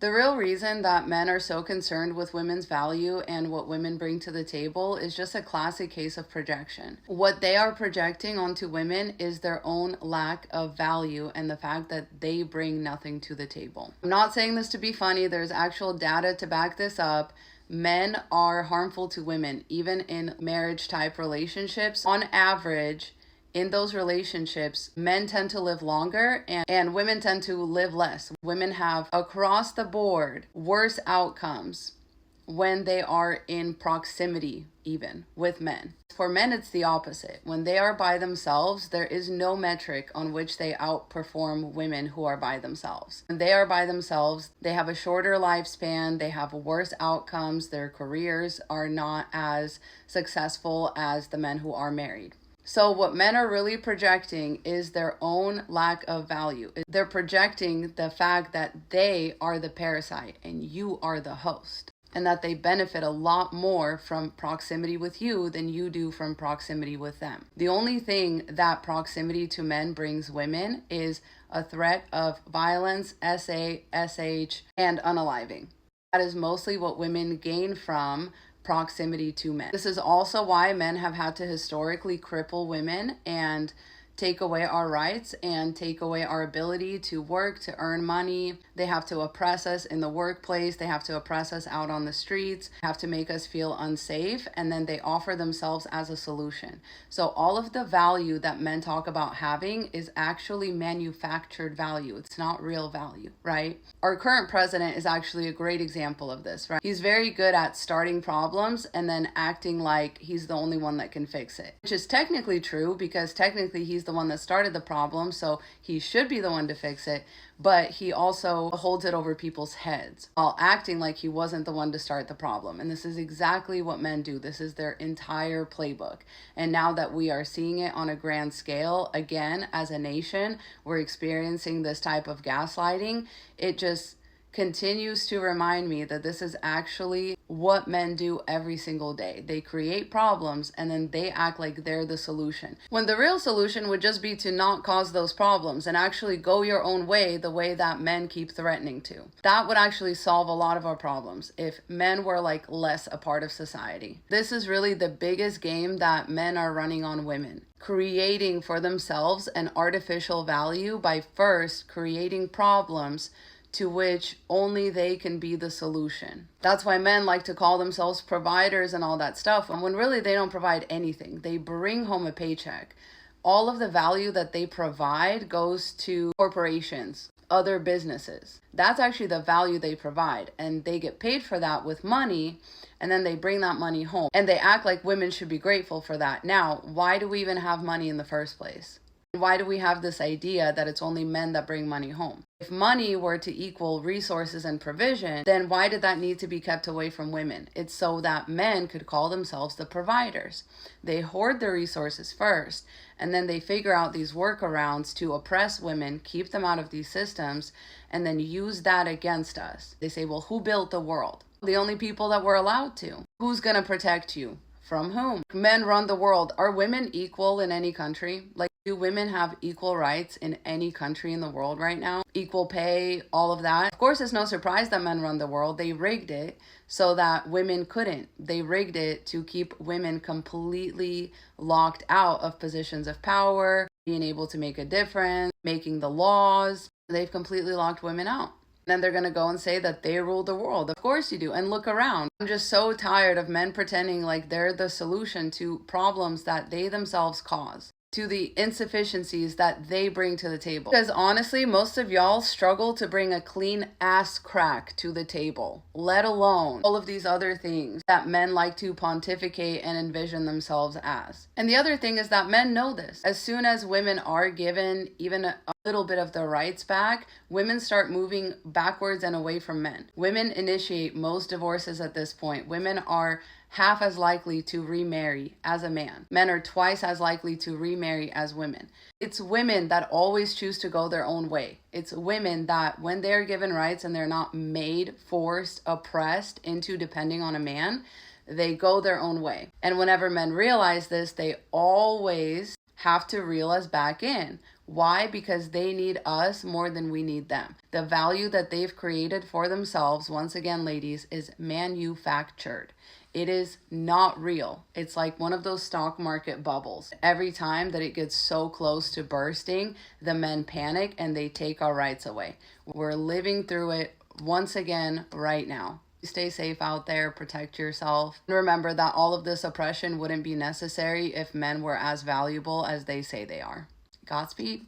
The real reason that men are so concerned with women's value and what women bring to the table is just a classic case of projection. What they are projecting onto women is their own lack of value and the fact that they bring nothing to the table. I'm not saying this to be funny, there's actual data to back this up. Men are harmful to women, even in marriage type relationships. On average, in those relationships, men tend to live longer and women tend to live less. Women have across the board worse outcomes when they are in proximity even with men. For men, it's the opposite. When they are by themselves, there is no metric on which they outperform women who are by themselves. When they are by themselves, they have a shorter lifespan, they have worse outcomes, their careers are not as successful as the men who are married. So what men are really projecting is their own lack of value. They're projecting the fact that they are the parasite and you are the host, and that they benefit a lot more from proximity with you than you do from proximity with them. The only thing that proximity to men brings women is a threat of violence, SA, SH, and unaliving. That is mostly what women gain from proximity to men. This is also why men have had to historically cripple women and take away our rights and take away our ability to work, to earn money. They have to oppress us in the workplace. They have to oppress us out on the streets, have to make us feel unsafe, and then they offer themselves as a solution. So all of the value that men talk about having is actually manufactured value. It's not real value, right? Our current president is actually a great example of this, right? He's very good at starting problems and then acting like he's the only one that can fix it, which is technically true because technically he's the one that started the problem, so he should be the one to fix it, but he also holds it over people's heads while acting like he wasn't the one to start the problem. And this is exactly what men do. This is their entire playbook. And now that we are seeing it on a grand scale, again, as a nation, we're experiencing this type of gaslighting. It just continues to remind me that this is actually what men do every single day. They create problems and then they act like they're the solution, when the real solution would just be to not cause those problems and actually go your own way, the way that men keep threatening to. That would actually solve a lot of our problems if men were like less a part of society. This is really the biggest game that men are running on women, creating for themselves an artificial value by first creating problems to which only they can be the solution. That's why men like to call themselves providers and all that stuff, and when really they don't provide anything. They bring home a paycheck. All of the value that they provide goes to corporations, other businesses. That's actually the value they provide, and they get paid for that with money, and then they bring that money home, and they act like women should be grateful for that. Now, why do we even have money in the first place? Why do we have this idea that it's only men that bring money home? If money were to equal resources and provision, then why did that need to be kept away from women? It's so that men could call themselves the providers. They hoard their resources first, and then they figure out these workarounds to oppress women, keep them out of these systems, and then use that against us. They say, well, who built the world? The only people that were allowed to. Who's gonna protect you? From whom? Men run the world. Are women equal in any country? Do women have equal rights in any country in the world right now? Equal pay, all of that? Of course, it's no surprise that men run the world. They rigged it so that women couldn't. They rigged it to keep women completely locked out of positions of power, being able to make a difference, making the laws. They've completely locked women out. Then they're going to go and say that they rule the world. Of course you do. And look around. I'm just so tired of men pretending like they're the solution to problems that they themselves cause, to the insufficiencies that they bring to the table. Because honestly, most of y'all struggle to bring a clean ass crack to the table, let alone all of these other things that men like to pontificate and envision themselves as. And the other thing is that men know this. As soon as women are given even a little bit of their rights back, women start moving backwards and away from men. Women initiate most divorces at this point. Women are half as likely to remarry as a man. Men are twice as likely to remarry as women. It's women that always choose to go their own way. It's women that, when they're given rights and they're not made, forced, oppressed into depending on a man, they go their own way. And whenever men realize this, they always have to reel us back in. Why? Because they need us more than we need them. The value that they've created for themselves, once again, ladies, is manufactured. It is not real. It's like one of those stock market bubbles. Every time that it gets so close to bursting, the men panic and they take our rights away. We're living through it once again right now. Stay safe out there, protect yourself. And remember that all of this oppression wouldn't be necessary if men were as valuable as they say they are. Godspeed.